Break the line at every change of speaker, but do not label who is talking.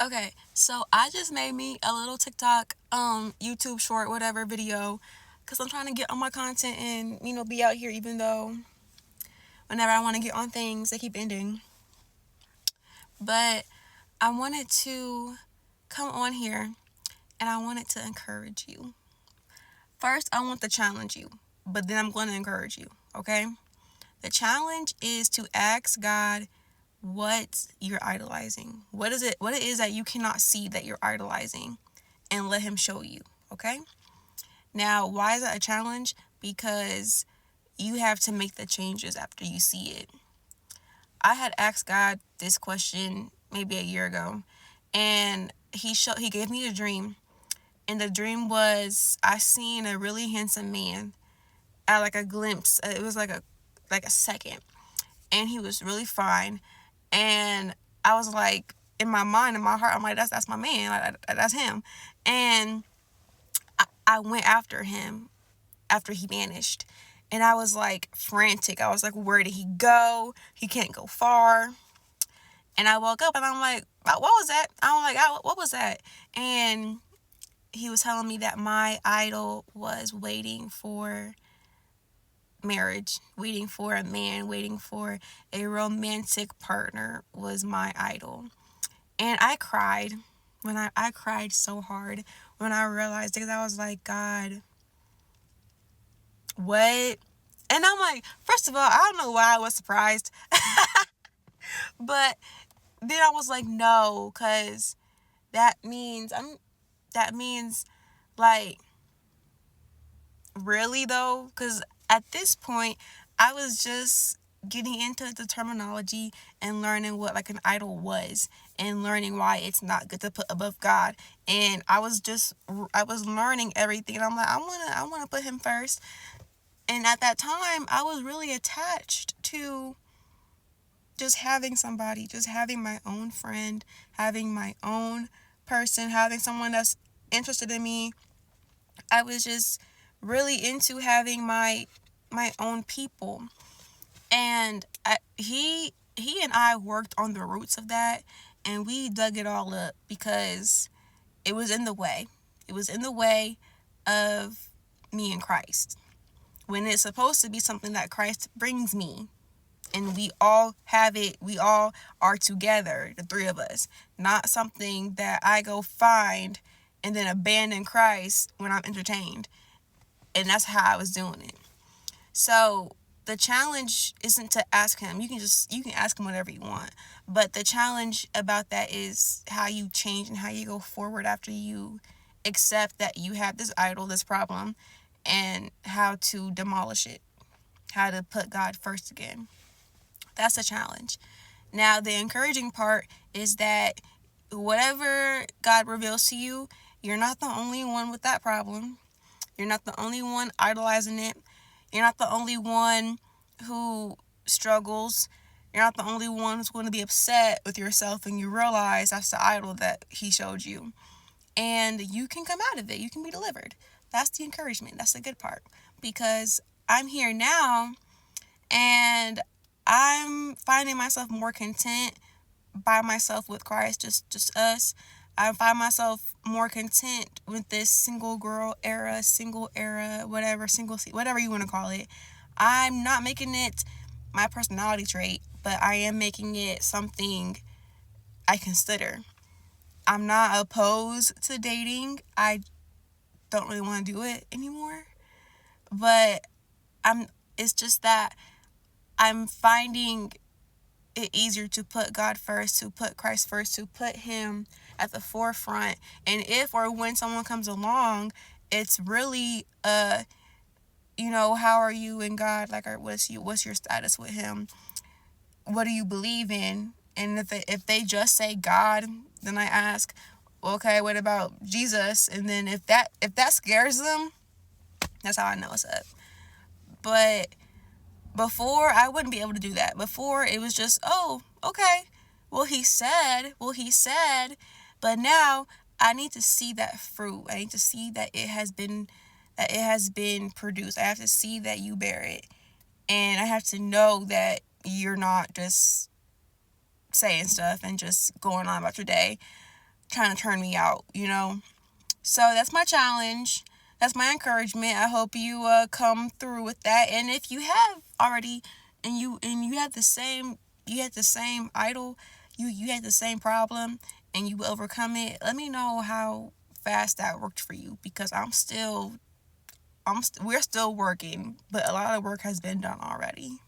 Okay, so I just made me a little TikTok, YouTube short, whatever video, because I'm trying to get on my content and, be out here, even though whenever I want to get on things, they keep ending. But I wanted to come on here and I wanted to encourage you. First, I want to challenge you, but then I'm going to encourage you, okay? The challenge is to ask God what you're idolizing. What it is that you cannot see that you're idolizing, and let him show you, okay? Now, why is that a challenge? Because you have to make the changes after you see it. I had asked God this question maybe a year ago, and he gave me a dream. And the dream was I seen a really handsome man at like a glimpse. It was like a second. And he was really fine. And I was like, in my mind, in my heart, I'm like, that's my man. That's him. And I went after him after he vanished. And I was like frantic. I was like, where did he go? He can't go far. And I woke up and I'm like, what was that? I'm like, what was that? And he was telling me that my idol was waiting for marriage, waiting for a man, waiting for a romantic partner was my idol. And I cried I cried so hard when I realized it, because I was like, God, what? And I'm like, first of all, I don't know why I was surprised. But then I was like, no, because that means like, really though? Because at this point, I was just getting into the terminology and learning what like an idol was, and learning why it's not good to put above God. And I was learning everything, and I'm like, I want to put him first. And at that time, I was really attached to just having somebody, just having my own friend, having my own person, having someone that's interested in me. I was just really into having my own people. And he and I worked on the roots of that, and we dug it all up because it was in the way. It was in the way of me and Christ. When it's supposed to be something that Christ brings me, and we all have it, we all are together, the three of us, not something that I go find and then abandon Christ when I'm entertained. And that's how I was doing it. So the challenge isn't to ask him. You can ask him whatever you want. But the challenge about that is how you change and how you go forward after you accept that you have this idol, this problem, and how to demolish it. How to put God first again. That's a challenge. Now, the encouraging part is that whatever God reveals to you, you're not the only one with that problem. You're not the only one idolizing it. You're not the only one who struggles. You're not the only one who's going to be upset with yourself, and you realize that's the idol that he showed you. And you can come out of it. You can be delivered. That's the encouragement. That's the good part. Because I'm here now, and I'm finding myself more content by myself with Christ, just us. I find myself more content with this single era, whatever, whatever you want to call it. I'm not making it my personality trait, but I am making it something I consider. I'm not opposed to dating. I don't really want to do it anymore, but I'm it's just that I'm finding it easier to put God first, to put Christ first, to put him at the forefront. And if or when someone comes along, it's really how are you in God? Like, what's your status with him? What do you believe in? And if they just say God, then I ask, okay, what about Jesus? And then if that scares them, that's how I know it's up. But before, I wouldn't be able to do that. Before, it was just, oh, okay. Well, he said. But now, I need to see that fruit. I need to see that it has been produced. I have to see that you bear it. And I have to know that you're not just saying stuff and just going on about your day. trying to turn me out, you know. So that's my challenge. That's my encouragement. I hope you come through with that. And if you have already, and you have the same, you had the same idol, you had the same problem, and you overcome it. Let me know how fast that worked for you, because we're still working, but a lot of the work has been done already.